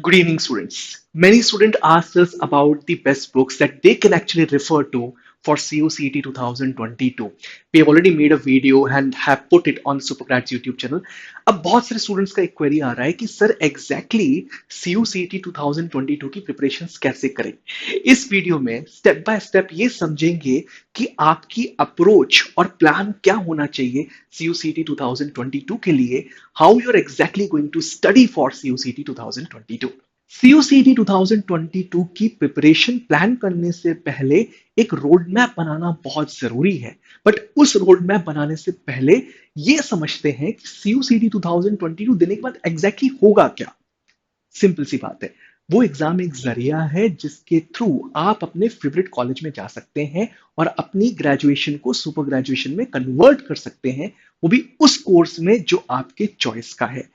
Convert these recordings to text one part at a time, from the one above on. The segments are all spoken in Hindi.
Good evening, students. Many students asked us about the best books that they can actually refer to for COCT 2022. We have already made a video and have put it on Supergrads YouTube channel. अब बहुत सारे स्टूडेंट्स का एक क्वेरी आ रहा है कि सर एग्जैक्टली COCT 2022 की प्रिपरेशंस कैसे करें। इस वीडियो में स्टेप बाय स्टेप ये समझेंगे कि आपकी अप्रोच और प्लान क्या होना चाहिए COCT 2022 के लिए, how you're exactly going to study for COCT 2022। COCT 2022 की प्रिपरेशन प्लान करने से पहले एक रोड मैप बनाना बहुत जरूरी है। बट उस रोड मैप बनाने से पहले ये समझते हैं कि COCT 2022 देने के बाद एग्जैक्टली होगा क्या। सिंपल सी बात है, वो एग्जाम एक जरिया है जिसके थ्रू आप अपने फेवरेट कॉलेज में जा सकते हैं और अपनी ग्रेजुएशन को सुपर ग्रेजुएशन में कन्वर्ट कर सकते हैं, वो भी उस कोर्स में जो आपके चॉइस का है।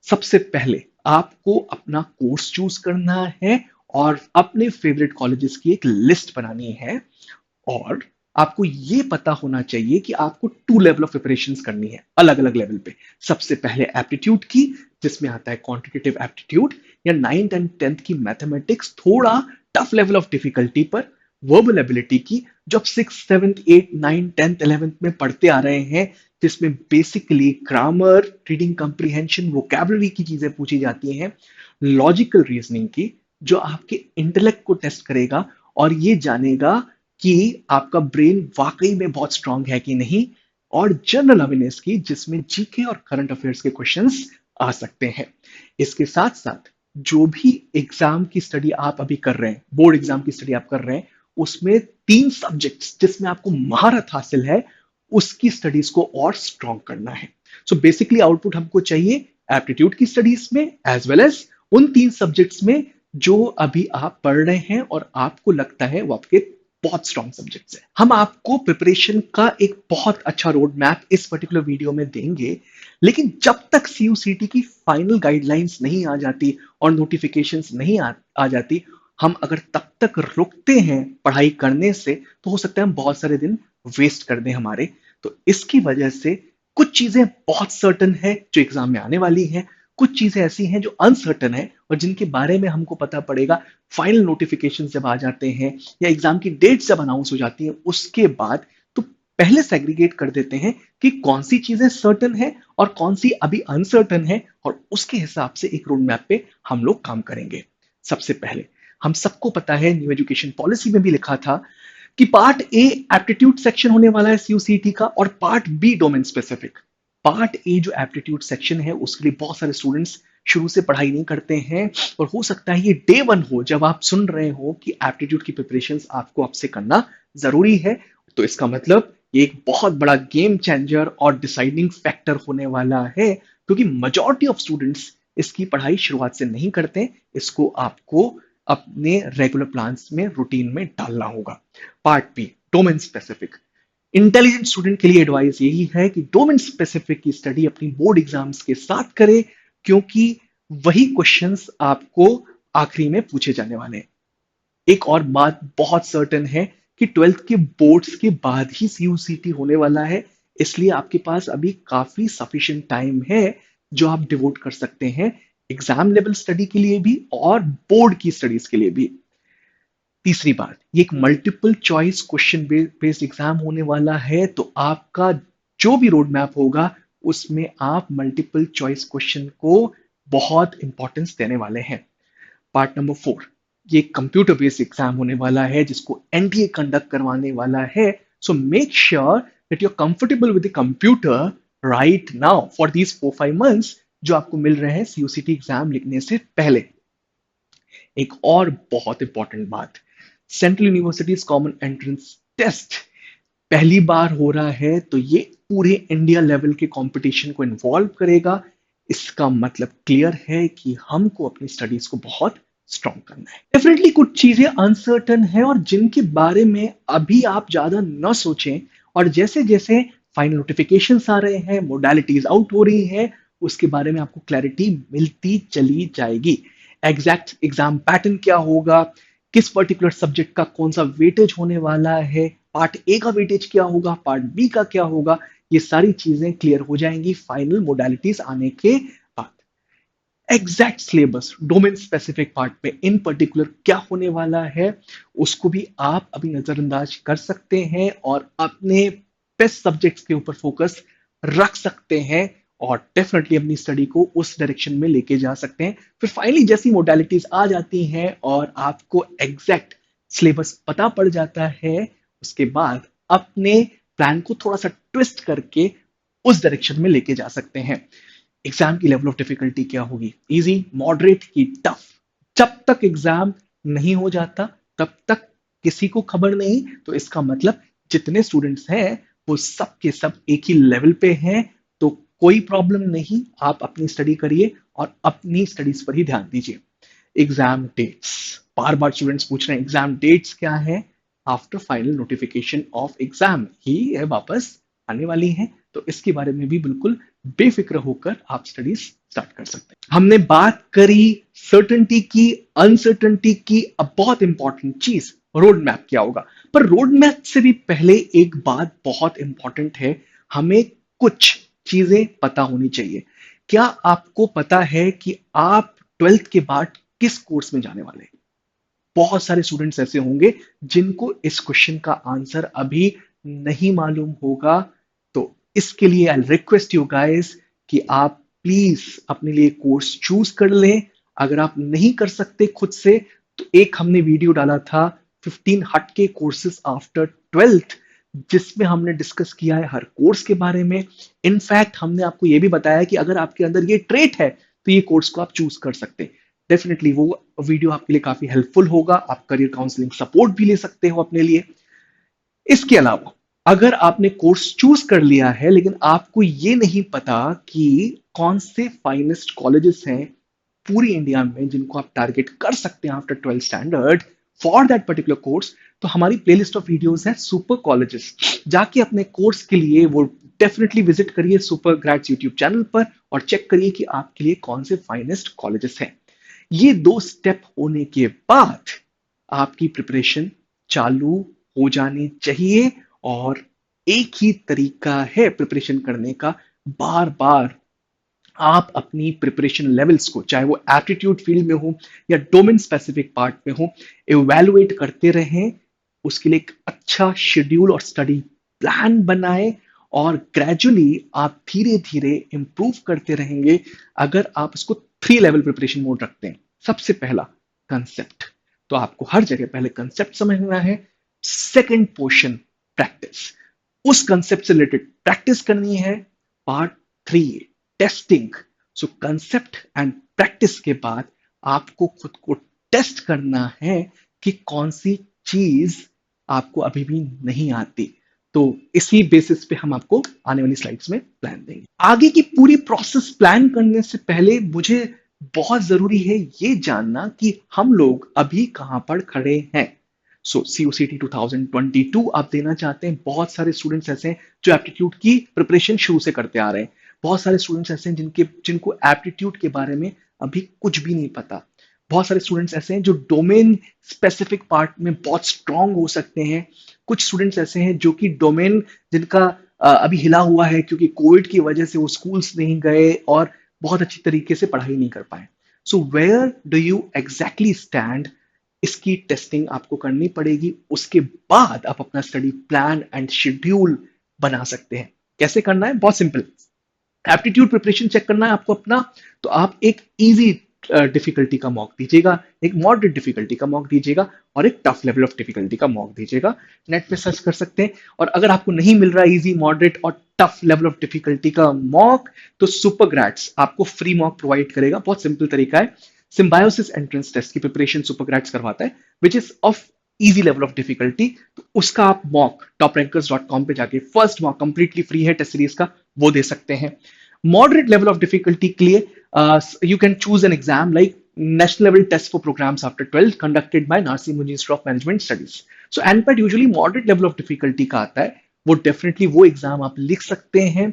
सबसे पहले आपको अपना कोर्स चूज करना है और अपने फेवरेट कॉलेजेस की एक लिस्ट बनानी है। और आपको ये पता होना चाहिए कि आपको टू लेवल ऑफ प्रिपरेशन करनी है, अलग अलग लेवल पे। सबसे पहले एप्टीट्यूड की, जिसमें आता है क्वांटिटेटिव एप्टीट्यूड या 9th एंड 10th की मैथमेटिक्स, थोड़ा टफ लेवल ऑफ डिफिकल्टी पर। वर्बल एबिलिटी की, जो आप 6th 7th 8th 9th 10th 11th में पढ़ते आ रहे हैं, जिसमें basically grammar, reading comprehension, vocabulary की चीजें पूछी जाती हैं। लॉजिकल रीजनिंग की, जो आपके इंटेलेक्ट को टेस्ट करेगा और ये जानेगा कि आपका ब्रेन वाकई में बहुत स्ट्रांग है कि नहीं। और जनरल अवेयरनेस की, जिसमें जीके और करंट अफेयर्स के क्वेश्चंस आ सकते हैं। इसके साथ साथ जो भी एग्जाम की स्टडी आप अभी कर रहे हैं, बोर्ड एग्जाम की स्टडी आप कर रहे हैं, उसमें 3 सब्जेक्ट्स जिसमें आपको महारत हासिल है, उसकी स्टडीज को और स्ट्रांग करना है। बेसिकली आउटपुट हमको चाहिए एप्टीट्यूड की स्टडीज में एज वेल एज उन 3 सब्जेक्ट्स में जो अभी आप पढ़ रहे हैं और आपको लगता है वो आपके बहुत स्ट्रॉन्ग सब्जेक्ट्स है। हम आपको प्रिपरेशन का एक बहुत अच्छा रोड मैप इस पर्टिकुलर वीडियो में देंगे, लेकिन जब तक CUCT की फाइनल गाइडलाइंस नहीं आ जाती और नोटिफिकेशंस नहीं आ जाती, हम अगर तब तक रुकते हैं पढ़ाई करने से, तो हो सकता है हम बहुत सारे दिन वेस्ट कर दें हमारे। तो इसकी वजह से कुछ चीजें बहुत सर्टन है जो एग्जाम में आने वाली हैं, कुछ चीजें ऐसी हैं जो अनसर्टन है और जिनके बारे में हमको पता पड़ेगा फाइनल नोटिफिकेशन जब आ जाते हैं या एग्जाम की डेट जब अनाउंस हो जाती है उसके बाद। तो पहले सेग्रीगेट कर देते हैं कि कौन सी चीजें सर्टन है और कौन सी अभी अनसर्टन है, और उसके हिसाब से एक रोड मैप पे हम लोग काम करेंगे। सबसे पहले हम सबको पता है, न्यू एजुकेशन पॉलिसी में भी लिखा था कि पार्ट ए एप्टीट्यूड सेक्शन होने वाला है CUCT का और part B domain specific. Part A जो एप्टीट्यूड सेक्शन है उसके लिए बहुत सारे स्टूडेंट्स शुरू से पढ़ाई नहीं करते हैं, और हो सकता है ये डे वन हो जब आप सुन रहे हो कि एप्टीट्यूड की प्रिपरेशन आपको अब से करना जरूरी है। तो इसका मतलब ये एक बहुत बड़ा गेम चेंजर और डिसाइडिंग फैक्टर होने वाला है, क्योंकि मेजॉरिटी ऑफ स्टूडेंट्स इसकी पढ़ाई शुरुआत से नहीं करते। इसको आपको अपने रेगुलर प्लान्स में, रूटीन में डालना होगा। Part B domain specific, intelligent student के लिए एडवाइस यही है कि डोमेन स्पेसिफिक की स्टडी अपनी बोर्ड एग्जाम्स के साथ करे, क्योंकि वही क्वेश्चंस आपको आखिरी में पूछे जाने वाले हैं। एक और बात बहुत सर्टेन है कि 12th के बोर्ड्स के बाद ही CUCT होने वाला है, इसलिए आपके पास अभी काफी सफिशिएंट टाइम है जो आप डिवोट कर सकते हैं एग्जाम लेवल स्टडी के लिए भी और बोर्ड की स्टडीज के लिए भी। तीसरी बात, ये एक multiple choice question based exam होने वाला है, तो आपका जो भी रोड मैप होगा उसमें आप मल्टीपल चॉइस क्वेश्चन को बहुत इंपॉर्टेंस देने वाले हैं। पार्ट नंबर 4, ये कंप्यूटर बेस्ड एग्जाम होने वाला है जिसको NTA कंडक्ट करवाने वाला है। So make sure that you are comfortable with the computer right now for these 4-5 months जो आपको मिल रहे हैं CUCT एग्जाम लिखने से पहले। एक और बहुत इंपॉर्टेंट बात, central universities common entrance test पहली बार हो रहा है, तो ये पूरे इंडिया लेवल के कंपटीशन को इन्वॉल्व करेगा। इसका मतलब क्लियर है कि हमको अपनी स्टडीज को बहुत स्ट्रॉन्ग करना है। डेफिनेटली कुछ चीजें अनसर्टन है और जिनके बारे में अभी आप ज्यादा न सोचें, और जैसे जैसे फाइनल नोटिफिकेशंस आ रहे हैं, मोडालिटीज आउट हो रही हैं, उसके बारे में आपको क्लैरिटी मिलती चली जाएगी। एग्जैक्ट एग्जाम पैटर्न क्या होगा, किस पर्टिकुलर सब्जेक्ट का कौन सा वेटेज होने वाला है, पार्ट ए का वेटेज क्या होगा, पार्ट बी का क्या होगा, ये सारी चीजें क्लियर हो जाएंगी फाइनल मोडालिटीज आने के बाद। Exact syllabus domain specific part में इन पर्टिकुलर क्या होने वाला है उसको भी आप अभी नजरअंदाज कर सकते हैं और अपने बेस्ट सब्जेक्ट्स के ऊपर फोकस रख सकते हैं और डेफिनेटली अपनी स्टडी को उस डायरेक्शन में लेके जा सकते हैं। फिर फाइनली जैसी मोडालिटीज आ जाती हैं और आपको एग्जैक्ट सिलेबस पता पड़ जाता है, उसके बाद अपने प्लान को थोड़ा सा ट्विस्ट करके उस डायरेक्शन में लेके जा सकते हैं। एग्जाम की लेवल ऑफ डिफिकल्टी क्या होगी, इजी, मॉडरेट की टफ। जब तक एग्जाम नहीं हो जाता तब तक किसी को खबर नहीं, तो इसका मतलब जितने स्टूडेंट्स हैं वो सब के सब एक ही लेवल पे हैं, तो कोई प्रॉब्लम नहीं, आप अपनी स्टडी करिए और अपनी स्टडीज पर ही ध्यान दीजिए। एग्जाम डेट्स, बार बार स्टूडेंट्स पूछ रहे हैं एग्जाम डेट्स क्या है। After final notification of exam ही है वापस आने वाली हैं, तो इसके बारे में भी बिल्कुल बेफिक्र होकर आप स्टडीज स्टार्ट कर सकते हैं। हमने बात करी सर्टेनिटी की, अनसर्टेनिटी की। अब बहुत इंपॉर्टेंट चीज रोड मैप क्या होगा, पर रोड मैप से भी पहले एक बात बहुत इंपॉर्टेंट है, हमें कुछ चीजें पता होनी चाहिए। क्या आपको पता है कि आप ट्वेल्थ के बाद किस कोर्स में जाने वाले हैं? बहुत सारे स्टूडेंट्स ऐसे होंगे जिनको इस क्वेश्चन का आंसर अभी नहीं मालूम होगा, तो इसके लिए आई रिक्वेस्ट यू गाइस कि आप प्लीज अपने लिए कोर्स चूज कर लें। अगर आप नहीं कर सकते खुद से, तो एक हमने वीडियो डाला था 15 हटके कोर्सेज आफ्टर ट्वेल्थ, जिसमें हमने डिस्कस किया है हर कोर्स के बारे में। इनफैक्ट हमने आपको यह भी बताया कि अगर आपके अंदर ये ट्रेट है तो ये कोर्स को आप चूज कर सकते हैं। डेफिनेटली वो वीडियो आपके लिए काफी हेल्पफुल होगा, आप करियर काउंसलिंग सपोर्ट भी ले सकते हो अपने लिए। इसके अलावा अगर आपने कोर्स चूज कर लिया है लेकिन आपको ये नहीं पता कि कौन से फाइनेस्ट कॉलेजेस हैं पूरी इंडिया में जिनको आप टारगेट कर सकते हैं after 12 standard for that particular course, तो हमारी प्लेलिस्ट ऑफ वीडियोस है सुपर कॉलेजेस। जाके अपने कोर्स के लिए वो डेफिनेटली विजिट करिए सुपर ग्रेड्स यूट्यूब चैनल पर और चेक करिए कि आपके लिए कौन से फाइनेस्ट कॉलेजेस हैं। ये 2 स्टेप होने के बाद आपकी प्रिपरेशन चालू हो जानी चाहिए और एक ही तरीका है प्रिपरेशन करने का, बार बार आप अपनी प्रिपरेशन लेवल्स को, चाहे वो एप्टीट्यूड फील्ड में हो या डोमेन स्पेसिफिक पार्ट में हो, इवैल्यूएट करते रहें। उसके लिए एक अच्छा शेड्यूल और स्टडी प्लान बनाएं और ग्रेजुअली आप धीरे धीरे इंप्रूव करते रहेंगे अगर आप उसको 3 लेवल प्रिपरेशन मोड रखते हैं। सबसे पहला कंसेप्ट, तो आपको हर जगह पहले कंसेप्ट समझना है। सेकंड पोर्शन प्रैक्टिस, उस कंसेप्ट से रिलेटेड प्रैक्टिस करनी है। Part 3 testing. So concept and practice के बाद आपको खुद को टेस्ट करना है कि कौन सी चीज आपको अभी भी नहीं आती। तो इसी बेसिस पे हम आपको आने वाली स्लाइड्स में प्लान देंगे। आगे की पूरी प्रोसेस प्लान करने से पहले मुझे बहुत जरूरी है ये जानना कि हम लोग अभी कहां पर खड़े हैं। सो COCT 2022 आप देना चाहते हैं। बहुत सारे स्टूडेंट्स ऐसे हैं जो एप्टीट्यूड की प्रिपरेशन शुरू से करते आ रहे हैं। बहुत सारे स्टूडेंट्स ऐसे हैं जिनको एप्टीट्यूड के बारे में अभी कुछ भी नहीं पता। बहुत सारे स्टूडेंट्स ऐसे हैं जो डोमेन स्पेसिफिक पार्ट में बहुत स्ट्रांग हो सकते हैं। कुछ स्टूडेंट्स ऐसे हैं जो कि डोमेन जिनका अभी हिला हुआ है क्योंकि कोविड की वजह से वो स्कूल्स नहीं गए और बहुत अच्छी तरीके से पढ़ाई नहीं कर पाए। So where do you exactly stand, इसकी टेस्टिंग आपको करनी पड़ेगी। उसके बाद आप अपना स्टडी प्लान एंड शेड्यूल बना सकते हैं। कैसे करना है? बहुत सिंपल। एप्टीट्यूड प्रिपरेशन चेक करना है आपको अपना, तो आप एक इजी डिफिकल्टी का मॉक दीजिएगा, एक मॉडरेट डिफिकल्टी का मॉक दीजिएगा और एक टफ लेवल ऑफ डिफिकल्टी का मॉक दीजिएगा। नेट पे सर्च कर सकते हैं। और अगर आपको नहीं मिल रहा इजी, मॉडरेट और टफ लेवल ऑफ डिफिकल्टी का मॉक, तो सुपर ग्रैड्स आपको फ्री मॉक प्रोवाइड करेगा। बहुत सिंपल तरीका है। सिम्बायोसिस एंट्रेंस टेस्ट की प्रिपरेशन सुपर ग्रैड्स करवाता है which is of easy level of difficulty. तो उसका आप मॉक toprankers.com पे जाके फर्स्ट मॉक कंप्लीटली फ्री है टेस्ट सीरीज का, वो दे सकते हैं। मॉडरेट लेवल ऑफ डिफिकल्टी के लिए you can choose an exam like national level test for programs after 12 conducted by Narsee Monjee Institute of Management Studies. So NPAT usually moderate level of difficulty का आता है, वो डेफिनेटली वो एग्जाम आप लिख सकते हैं।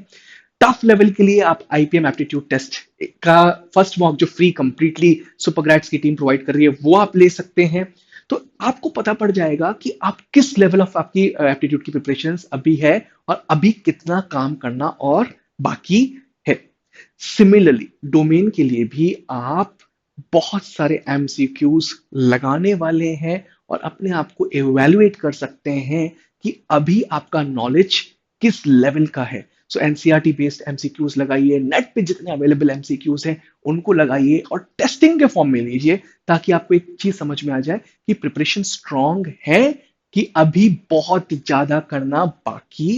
टफ लेवल के लिए आप IPM एप्टीट्यूड टेस्ट का फर्स्ट मॉक जो फ्री कंप्लीटली सुपरग्रेड्स की टीम प्रोवाइड कर रही है वो आप ले सकते हैं। तो आपको पता पड़ जाएगा कि आप किस लेवल ऑफ आपकी एप्टीट्यूड की प्रिपरेशन अभी है और अभी कितना काम करना और बाकी है। सिमिलरली डोमेन के लिए भी आप बहुत सारे एमसीक्यूज लगाने वाले हैं और अपने आप को एवेल्युएट कर सकते हैं कि अभी आपका नॉलेज किस लेवल का है। सो एनसीईआरटी बेस्ड एमसीक्यूज लगाइए, नेट पे जितने अवेलेबल एमसीक्यूज हैं उनको लगाइए और टेस्टिंग के फॉर्म में लीजिए, ताकि आपको एक चीज समझ में आ जाए कि प्रिपरेशन स्ट्रांग है कि अभी बहुत ज्यादा करना बाकी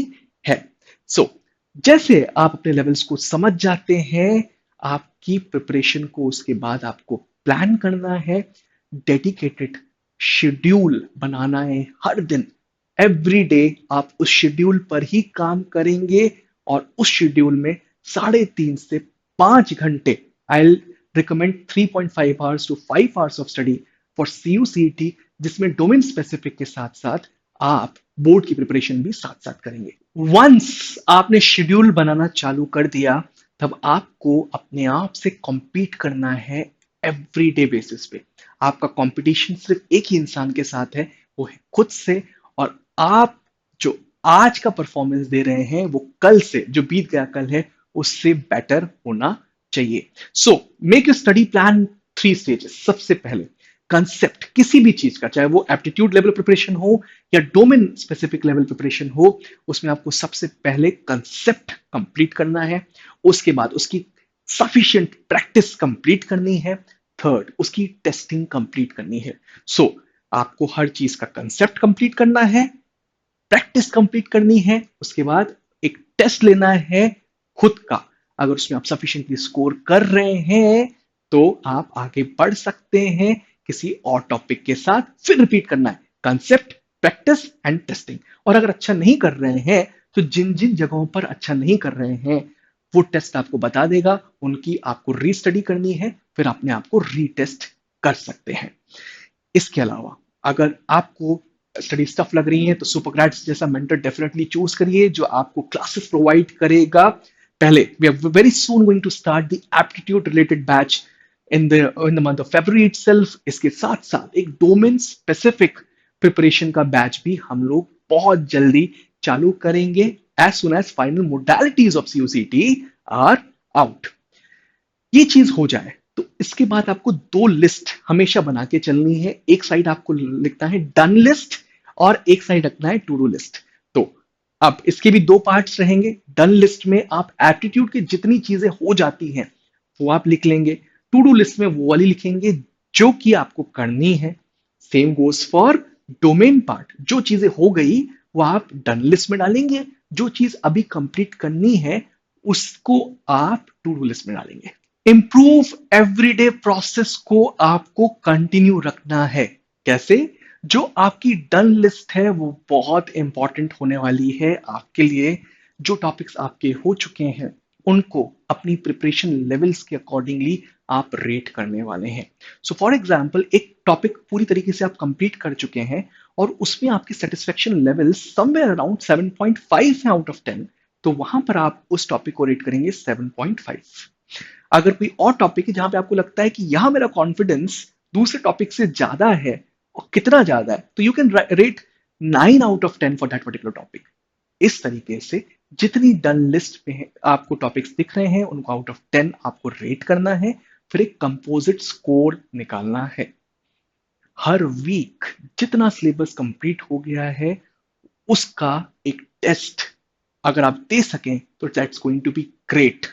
है। सो जैसे आप अपने लेवल्स को समझ जाते हैं, आपकी प्रिपरेशन को उसके बाद आपको प्लान करना है, डेडिकेटेड शेड्यूल बनाना है हर दिन। एवरी डे आप उस शेड्यूल पर ही काम करेंगे और उस शेड्यूल में 3.5 से 5 घंटे, I recommend 3.5 hours to 5 hours of study for CUCET, जिसमें डोमेन स्पेसिफिक के साथ साथ आप बोर्ड की प्रिपरेशन भी साथ साथ करेंगे। वंस आपने शेड्यूल बनाना चालू कर दिया, तब आपको अपने आप से compete करना है एवरीडे बेसिस पे। आपका कंपटीशन सिर्फ एक ही इंसान के साथ है, वो है खुद से। और आप जो आज का परफॉर्मेंस दे रहे हैं वो कल से, जो बीत गया कल है, उससे बेटर होना चाहिए। So make your study plan 3 stages. सबसे पहले कंसेप्ट किसी भी चीज का, चाहे वो एप्टीट्यूड लेवल प्रिपरेशन हो या डोमेन स्पेसिफिक लेवल प्रिपरेशन हो, उसमें आपको सबसे पहले कंसेप्ट कंप्लीट करना है। उसके बाद उसकी सफिशिएंट प्रैक्टिस कंप्लीट करनी है। थर्ड, उसकी टेस्टिंग कंप्लीट करनी है। सो आपको हर चीज का कंसेप्ट कंप्लीट करना है, प्रैक्टिस कंप्लीट करनी है, उसके बाद एक टेस्ट लेना है खुद का। अगर उसमें आप सफिशिएंटली स्कोर कर रहे हैं तो आप आगे बढ़ सकते हैं किसी और टॉपिक के साथ। फिर रिपीट करना है कंसेप्ट, प्रैक्टिस एंड टेस्टिंग। और अगर अच्छा नहीं कर रहे हैं तो जिन जिन जगहों पर अच्छा नहीं कर रहे हैं वो टेस्ट आपको बता देगा, उनकी आपको रीस्टडी करनी है, फिर अपने आप को रीटेस्ट कर सकते हैं। इसके अलावा अगर आपको स्टडी स्टफ लग रही है तो सुपरग्रेड्स जैसा मेंटर डेफिनेटली चूज करिए जो आपको क्लासेस प्रोवाइड करेगा। पहले we are very soon going to start the aptitude related batch in the month of February itself। इसके साथ साथ एक डोमेन स्पेसिफिक प्रिपरेशन का बैच भी हम लोग बहुत जल्दी चालू करेंगे as soon as final modalities of CUCET are out. ये चीज हो जाए तो इसके बाद आपको 2 लिस्ट हमेशा बना के चलनी है। एक साइड आपको लिखना है डन लिस्ट और एक साइड रखना है टू डू लिस्ट। तो अब इसके भी 2 पार्ट्स रहेंगे। डन लिस्ट में आप एप्टीट्यूड की जितनी चीजें हो जाती हैं वो आप लिख लेंगे। टू डू लिस्ट में वो वाली लिखेंगे जो कि आपको करनी है। Same goes for domain part, जो चीजें हो गई वो आप डन लिस्ट में डालेंगे, जो चीज अभी कंप्लीट करनी है उसको आप टू डू लिस्ट में डालेंगे। इंप्रूव एवरीडे प्रोसेस को आपको कंटिन्यू रखना है। कैसे? जो आपकी डन लिस्ट है वो बहुत इंपॉर्टेंट होने वाली है आपके लिए। जो टॉपिक्स आपके हो चुके हैं उनको अपनी प्रिपरेशन लेवल्स के अकॉर्डिंगली आप रेट करने वाले हैं। सो फॉर एग्जांपल एक टॉपिक पूरी तरीके से आप कंप्लीट कर चुके हैं और उसमें आपकी सेटिस्फेक्शन लेवल समवेयर अराउंड 7.5 है आउट ऑफ 10, तो वहां पर आप उस टॉपिक को रेट करेंगे 7.5। अगर कोई और टॉपिक है जहां पे आपको लगता है कि यहां मेरा कॉन्फिडेंस दूसरे टॉपिक से ज्यादा है, और कितना ज्यादा है, तो you can rate 9 out of 10 for that particular topic. इस तरीके से जितनी डन लिस्ट में आपको टॉपिक्स दिख रहे हैं उनको आउट ऑफ 10 आपको रेट करना है, फिर एक कंपोजिट स्कोर निकालना है। हर वीक जितना सिलेबस कंप्लीट हो गया है उसका एक टेस्ट अगर आप दे सकें तो that's going to be great.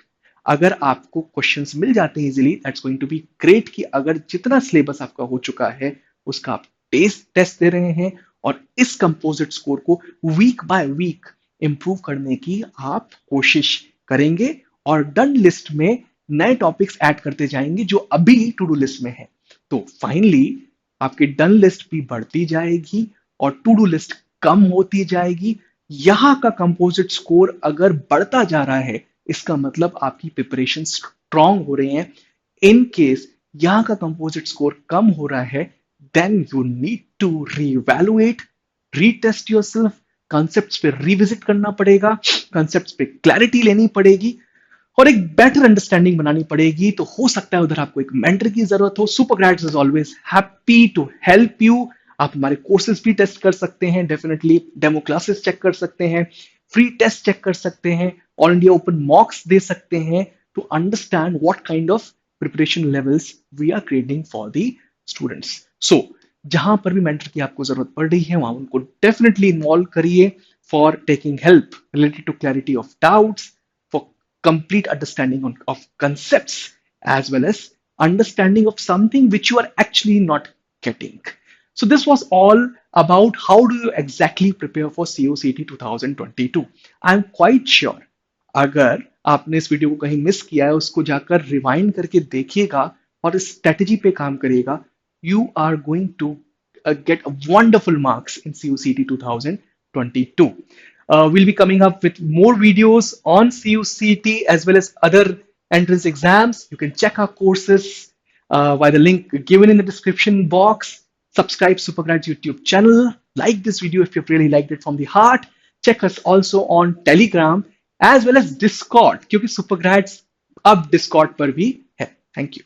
अगर आपको क्वेश्चंस मिल जाते हैं easily, that's going to be great कि अगर जितना सिलेबस आपका हो चुका है उसका आप टेस्ट दे रहे हैं और इस कंपोजिट स्कोर को वीक बाय वीक इंप्रूव करने की आप कोशिश करेंगे और डन लिस्ट में नए टॉपिक्स ऐड करते जाएंगे जो अभी टू डू लिस्ट में है। तो फाइनली आपकी डन लिस्ट भी बढ़ती जाएगी और टू डू लिस्ट कम होती जाएगी। यहां का कंपोजिट स्कोर अगर बढ़ता जा रहा है इसका मतलब आपकी प्रिपरेशन स्ट्रांग हो रही है। इन केस यहां का कंपोजिट स्कोर कम हो रहा है then you need to reevaluate, retest yourself. Concepts पे रिविजिट करना पड़ेगा, कॉन्सेप्ट्स पे क्लैरिटी लेनी पड़ेगी और एक बेटर अंडरस्टैंडिंग बनानी पड़ेगी। तो हो सकता है उधर आपको एक मेंटर की जरूरत हो। Supergrades is always happy to help you. आप हमारे कोर्सेज भी टेस्ट कर सकते हैं, डेफिनेटली डेमो क्लासेस चेक कर सकते हैं, फ्री टेस्ट चेक कर सकते हैं, ऑल इंडिया ओपन मॉक्स दे सकते हैं। to understand what kind of preparation levels we are creating for the students. So जहां पर भी mentor की आपको जरूरत पड़ रही है वहां उनको definitely involve करिए for taking help related to clarity of doubts, for complete understanding of concepts, as well as understanding of something which you are actually not getting. So this was all about how do you exactly prepare for COCT 2022. I'm quite sure अगर आपने इस वीडियो को कहीं मिस किया है उसको जाकर रिवाइंड करके देखिएगा और इस स्ट्रेटेजी पे काम करिएगा, you are going to get wonderful marks in CUCT 2022. We'll be coming up with more videos on CUCT as well as other entrance exams. You can check our courses by the link given in the description box. Subscribe Supergrads YouTube channel. Like this video if you've really liked it from the heart. Check us also on Telegram as well as Discord क्योंकि Supergrads अब Discord पर भी है. Thank you.